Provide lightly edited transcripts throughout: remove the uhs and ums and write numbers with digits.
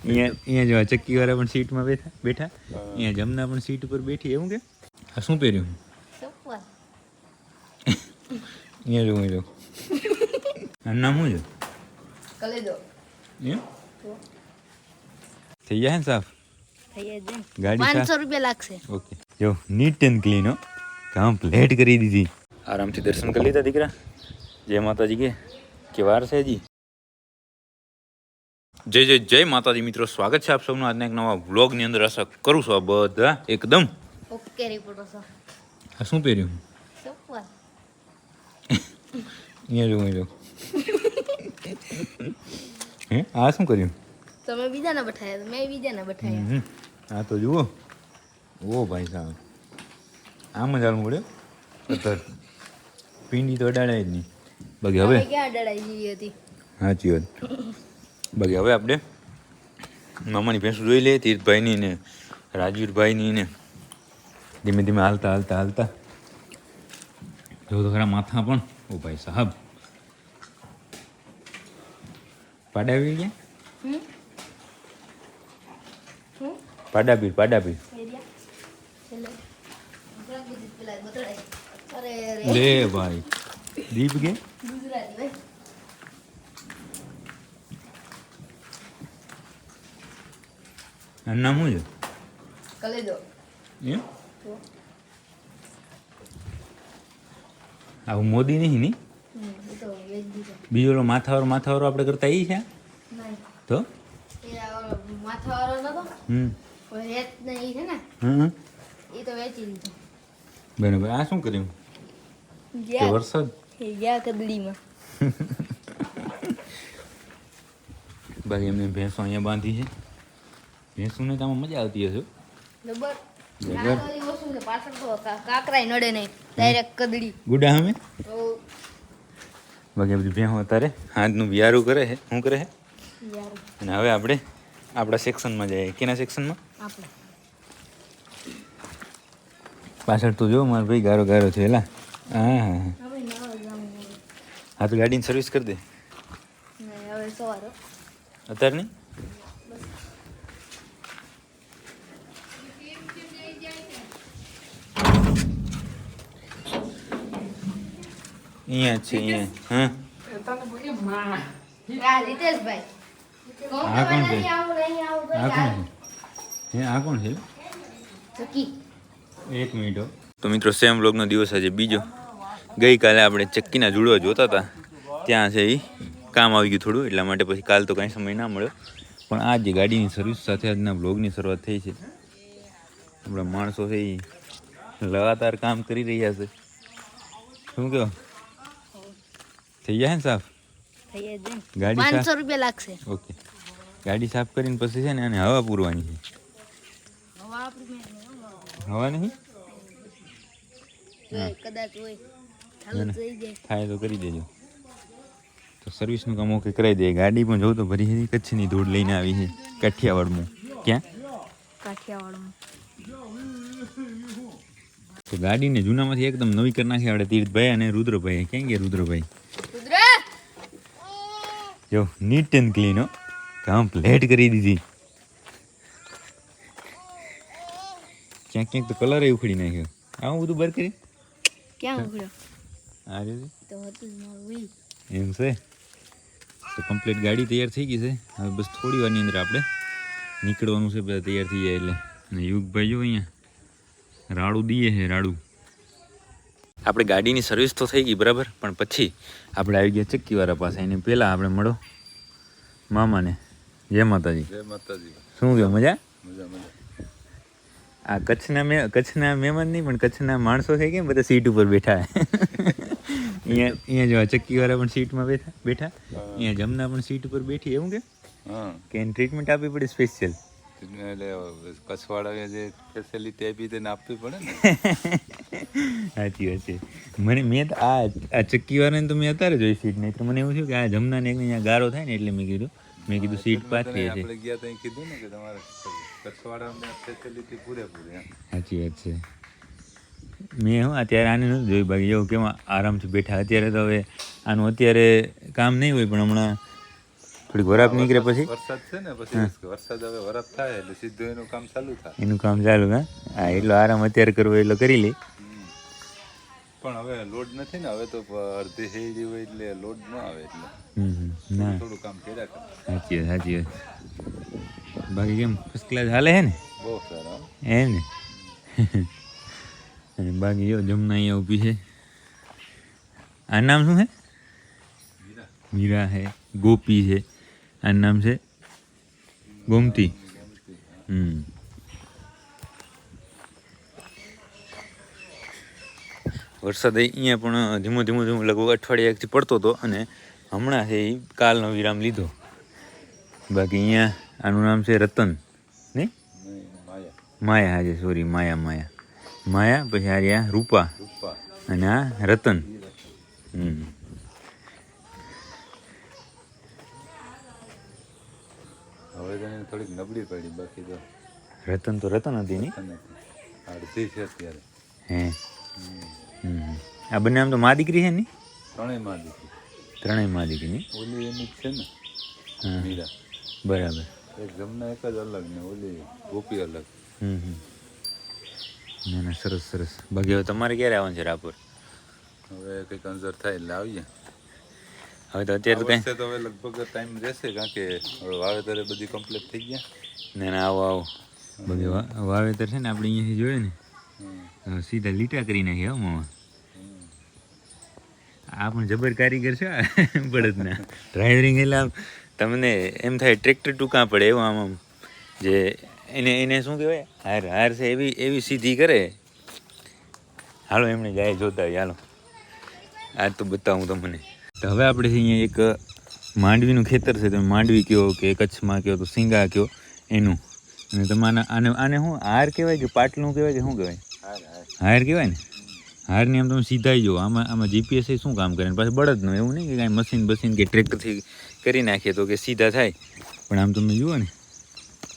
અહીંયા જો ચક્કી વાળા પણ સીટમાં બેઠા અહીંયા જમના પણ સીટ ઉપર બેઠી એવું કે આ શું પહેર્યું અહીંયા જો જો આનું નામ શું છે કલેજો એમ થઈ જાય ને સાફ ગાડી 500 રૂપિયા લાગશે ઓકે જો નીટ એન્ડ ક્લીન હો કમ્પ્લીટ કરી દીધી આરામથી દર્શન કરી લીધા દીકરા જય માતાજી કે વાર છે હજી જય જય જય માતાજી મિત્રો સ્વાગત છે આપ સૌનું આજના એક નવા વ્લોગની અંદર આશા કરું છું આ બધા એકદમ ઓકે રિપોર્ટર સર આ શું પહેર્યું સપર અહીંયા જો હે આ શું કર્યું તમે બીજાને બઠાયા મેં બીજાને બઠાયા આ તો જુઓ ઓ ભાઈ સાહેબ આમ જ હાલવું પડે અત્યારે પીંડી તો અડાડાય જ નહીં બાકી હવે ક્યાં ડડાઈ જેવી હતી સાચી વાત બાકી હવે આપણે મામાની ભેંસું જોઈ લઈએ તીર્થભાઈની ને રાજવીરભાઈની ને ધીમે ધીમે હાલતા હાલતા હાલતા જો તો ખરા માથા પણ ઓ ભાઈ સાહેબ પાડા આવી ગયા પાડાપીર લે ભાઈ દીપ કે નામ શું છે કલેજો એમ આવું મોદી નહીં ની બીજો ઓલો માથાવાળો આપણે કરતા એ છે તો માથાવાળો નતો રેત નહીં છે ને એ તો વેચી દીધો બરાબર આ શું કર્યું કે વરસાદ ગયા કદડીમાં બાકી એમને ભેંસો અહીંયા બાંધી છે ભેંસોને તો આમાં મજા આવતી હશે જબર પાછળ તો કાકરાય નડે નહીં ડાયરેક્ટ કદડી ગુડા અમે બાકી બધી ભેંસો અત્યારે હાથનું બિયારું કરે છે શું કરે છે અને હવે આપણે આપણા સેક્શનમાં જઈએ કેના સેક્શનમાં પાછળ તો જો મારો ભાઈ ગારો ગારો છે એલા હા હા તો ગાડીની સર્વિસ કરી દે અત્યારે નહીં અહીંયા છે અહીંયા હા રીતેશભાઈ આ કોણ છે આ કોણ છે ચકી એક મિનિટ તો મિત્રો સેમ વ્લોગનો દિવસ આજે બીજો ગઈકાલે આપણે ચક્કીના જુડવા જોતા હતા ત્યાં છે એ કામ આવી ગયું થોડું એટલા માટે પછી કાલ તો કાંઈ સમય ના મળ્યો પણ આ જે ગાડીની સર્વિસ સાથે આજના વ્લોગની શરૂઆત થઈ છે આપણા માણસો છે એ લગાતાર કામ કરી રહ્યા છે શું કહો થઈ જાય ને સાફ ગાડી 500 રૂપિયા લાગશે ઓકે ગાડી સાફ કરીને પછી છે ને અને હવા પૂરવાની છે હવા નહીં કદાચ હોય થાય તો કરી દેજો તો સર્વિસનું કામ ઓકે કરાવી દે ગાડી પણ જોઉં તો ભરી હતી કચ્છની ધૂળ લઈને આવી છે કાઠિયાવાડમાં ક્યાં કાઠિયાવાડમાં તો ગાડીને જૂનામાંથી એકદમ નવી કરી નાખી આપણે તીર્થભાઈ અને રુદ્રભાઈ ક્યાં ગયા રુદ્રભાઈ જો નીટ એન્ડ ક્લીન હો કમ્પ્લીટ કરી દીધી ક્યાંક ક્યાંક તો કલર ઉખડી નાખ્યો આવું બધું બર કરી ક્યાં ઉખડ્યો આ રે તો હતું મારું એમ છે તો કમ્પ્લીટ ગાડી તૈયાર થઈ ગઈ છે હવે બસ થોડી વારની અંદર આપણે નીકળવાનું છે બધા તૈયાર થઈ જાય એટલે અને યુગભાઈ જો અહીંયા રાડું દઈએ છે રાડું આપણે ગાડીની સર્વિસ તો થઈ ગઈ બરાબર પણ પછી આપણે આવી ગયા ચક્કીવાળા પાસે એની પહેલાં આપણે મળો મામાને જય માતાજી શું કહો મજા આ કચ્છના મહેમાન નહીં પણ કચ્છના માણસો છે કેમ બધા સીટ ઉપર બેઠા અહીંયા જો ચક્કીવાળા પણ સીટમાં બેઠા અહીંયા જમના પણ સીટ ઉપર બેઠી એવું કે એને ટ્રીટમેન્ટ આપવી પડે સ્પેશિયલ કચ્છવાળાએ જે ફેસિલિટી આપી તેને આપવી પડે ને સાચી વાત છે મેં તો આ ચક્કીવાળાને તો મેં અત્યારે જોઈ સીટ નહીં તો મને એવું થયું કે આ જમનાને અહીંયા ગારો થાય ને એટલે મેં કીધું સીટ પાથરી છે આપણે ગયા ત્યાં કીધું ને કે તમારે કચ્છવાળાને ફેસિલિટી પૂરેપૂરી સાચી વાત છે મેં હું અત્યારે આને નથી જોયું બાકી એવું કેમ આરામથી બેઠા અત્યારે તો હવે આનું અત્યારે કામ નહીં હોય પણ હમણાં થોડીક વરાપ નીકળે પછી વરસાદ છે ને પછી વરસાદ હવે વરાપ થાય એટલે સીધું એનું કામ ચાલુ થાય. એનું કામ ચાલુ. હા એટલો આરામ અત્યારે કરવો એટલો કરી લે. પણ હવે લોડ નથી ને, હવે તો અડધી થઈ હોય એટલે લોડ ન આવે એટલે ના થોડું કામ કર્યા કરે. સાચી વાત સાચી વાત. બાકી કેમ ફર્સ્ટ ક્લાસ હાલે છે ને બહુ સારા. એમ ને. અને બાકી જો જમના અહીંયા ઊભી છે. આ નામ શું છે? મીરા છે, ગોપી છે, આનું નામ છે ગોમતી. વરસાદ અહીંયા પણ ધીમો લગભગ અઠવાડિયાથી પડતો હતો અને હમણાં છે એ કાલનો વિરામ લીધો. બાકી અહીંયા આનું નામ છે રતન નહીં માયા. હાજે સોરી માયા પછી આ રહ્યા રૂપા અને આ રતન. હવે તો એને થોડીક નબળી પડી, બાકી તો રતન હતી નહીં. અડધી છે અત્યારે. હે આ બંને આમ તો મા દીકરી છે ને? ત્રણેય મા દીકરી નહીં. ઓલી એની જ છે ને મીરા. બરાબર. એક જમના એક જ અલગ ને ઓલી ગોપી અલગ. ના ના સરસ. બાકી હવે તમારે ક્યારે આવવાનું છે રાપર? હવે કંઈક અંજર થાય એટલે આવીએ. હવે તો અત્યારે તો કઈ તો હવે લગભગ ટાઈમ રહેશે, કારણ કે હવે વાવેતર બધી કમ્પ્લીટ થઈ ગયા. ના આવો બધી વાવેતર છે ને આપણે અહીંયાથી જોઈએ ને સીધા લીટા કરી નાખીએ. હો મામા આ પણ જબર કારીગર છે બળદના. ડ્રાઇવરિંગ એટલે આમ તમને એમ થાય ટ્રેક્ટર ટૂંકા પડે એવું આમ જે એને શું કહેવાય હાર છે એવી સીધી કરે. હાલો એમણે જાય જોતા હોય. હાલો આજ તો બતાવું તમને. તો હવે આપણે અહીંયા એક માંડવીનું ખેતર છે. તમે માંડવી કહો કે કચ્છમાં કહો તો સિંગા કહો એનું. અને તમારે આને શું હાર કહેવાય કે પાટલું કહેવાય કે શું કહેવાય? હાર કહેવાય ને. હારની આમ તમે સીધા જો આમાં જીપીએસ શું કામ કરે? પાછું બળદનું એવું નહીં કે કાંઈ મશીન કે ટ્રેક્ટરથી કરી નાખીએ તો કે સીધા થાય. પણ આમ તમે જુઓ ને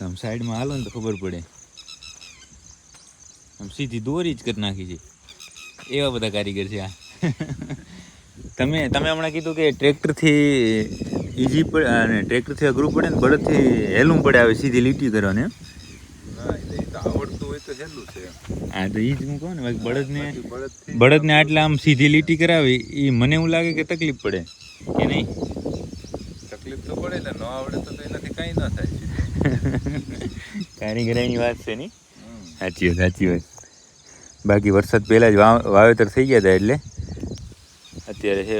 આમ સાઈડમાં હાલો ને તો ખબર પડે. આમ સીધી દોરી જ કરી નાખી છે. એવા બધા કારીગર છે આ. તમે હમણાં કીધું કે ટ્રેક્ટરથી ઇઝી પડે અને ટ્રેક્ટરથી અઘરું પડે ને બળદથી હેલું પડે આવે સીધી લીટી કરવાની. આવડતું હોય તો હેલું છે. હા તો એ જ હું કહું ને બાકી બળદને આટલા આમ સીધી લીટી કરાવી એ મને એવું લાગે કે તકલીફ પડે કે નહીં? તકલીફ તો પડે ને, ન આવડે તો એનાથી કાંઈ ન થાય. કારીગરાની વાત છે નહીં? સાચી વાત. બાકી વરસાદ પહેલાં જ વાવેતર થઈ ગયા હતા એટલે અત્યારે છે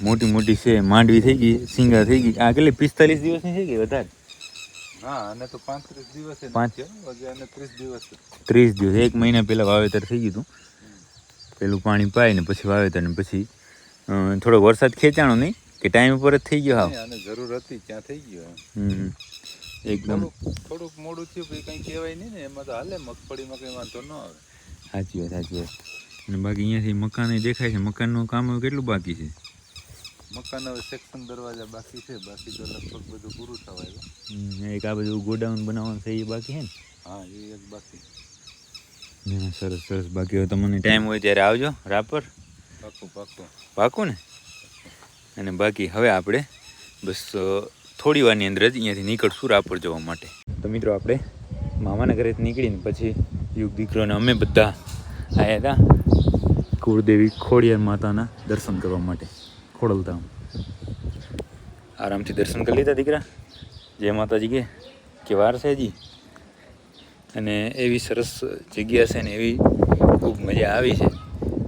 મોટી છે માંડવી થઈ ગઈ, સિંગા થઈ ગઈ. આ કેટલી 45 દિવસની છે કે વધારે? હા અને તો 35 દિવસ 30 દિવસ. એક મહિના પહેલાં વાવેતર થઈ ગયું હતું. પેલું પાણી પાય ને પછી વાવેતર ને પછી થોડો વરસાદ ખેંચાણો નહીં કે ટાઈમ ઉપર જ થઈ ગયો. હા જરૂર હતી ત્યાં થઈ ગયો. એકદમ થોડુંક મોડું થયું પછી કંઈ કહેવાય નહીં ને, એમાં તો હાલે. મગફળીમાં કંઈ વાંધો ન આવે. સાચી વાત. અને બાકી અહીંયાથી મકાન દેખાય છે. મકાનનું કામ હવે કેટલું બાકી છે? મકાન હવે સેક્શન દરવાજા બાકી છે, બાકી તો લગભગ બધું પૂરું થવાય. એક આ બધું ગોડાઉન બનાવવાનું છે એ બાકી છે ને? હા એ એક બાકી. સરસ. બાકી હવે તમને ટાઈમ હોય ત્યારે આવજો રાપર. પાકું ને. અને બાકી હવે આપણે બસ થોડી વારની અંદર જ અહીંયાથી નીકળશું રાપર જવા માટે. તો મિત્રો આપણે મામાના ઘરેથી નીકળીને પછી યુગ દીકરો અને અમે બધા આવ્યા હતા કુળદેવી ખોડિયાર માતાના દર્શન કરવા માટે ખોડલધામ. આરામથી દર્શન કરી લીધા દીકરા. જય માતાજી કે વાર છે હજી. અને એવી સરસ જગ્યા છે ને એવી ખૂબ મજા આવી છે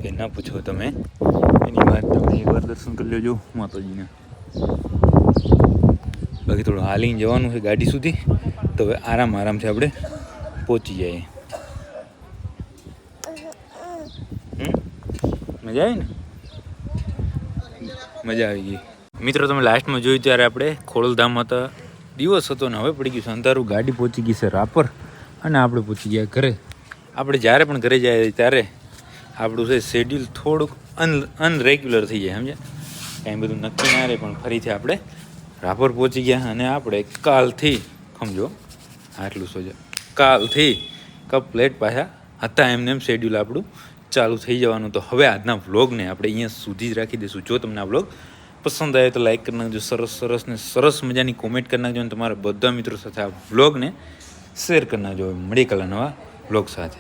કે ના પૂછો તમે. એની વાત તમે એકવાર દર્શન કરી લેજો માતાજીના. બાકી થોડું હાલીને જવાનું છે ગાડી સુધી, તો હવે આરામથી આપણે પહોંચી જઈએ. મજા આવી ને? મજા આવી ગઈ. મિત્રો તમે લાસ્ટમાં જોયું ત્યારે આપણે ખોડલધામમાં તો દિવસ હતો ને હવે પડી ગયું છે અંધારું. ગાડી પહોંચી ગઈ છે રાપર અને આપણે પહોંચી ગયા ઘરે. આપણે જ્યારે પણ ઘરે જાય ત્યારે આપણું છે શેડ્યુલ થોડુંક અનરેગ્યુલર થઈ જાય, સમજ્યા? કાંઈ બધું નક્કી ના રહે. પણ ફરીથી આપણે રાપર પહોંચી ગયા અને આપણે કાલથી સમજો આટલું સોજા કાલથી કમ્પ્લેટ પાછા હતા એમ શેડ્યુલ આપણું ચાલુ થઈ જવાનું. તો હવે આજના વ્લોગને આપણે અહીંયા સુધી જ રાખી દઈશું. જો તમને આ વ્લોગ પસંદ આવે તો લાઈક કરી નાખજો, સરસ સરસ ને સરસ મજાની કોમેન્ટ કરી નાખજો અને તમારા બધા મિત્રો સાથે આ વ્લોગને શેર કરી નાખજો. મળીએ કાલના નવા વ્લોગ સાથે.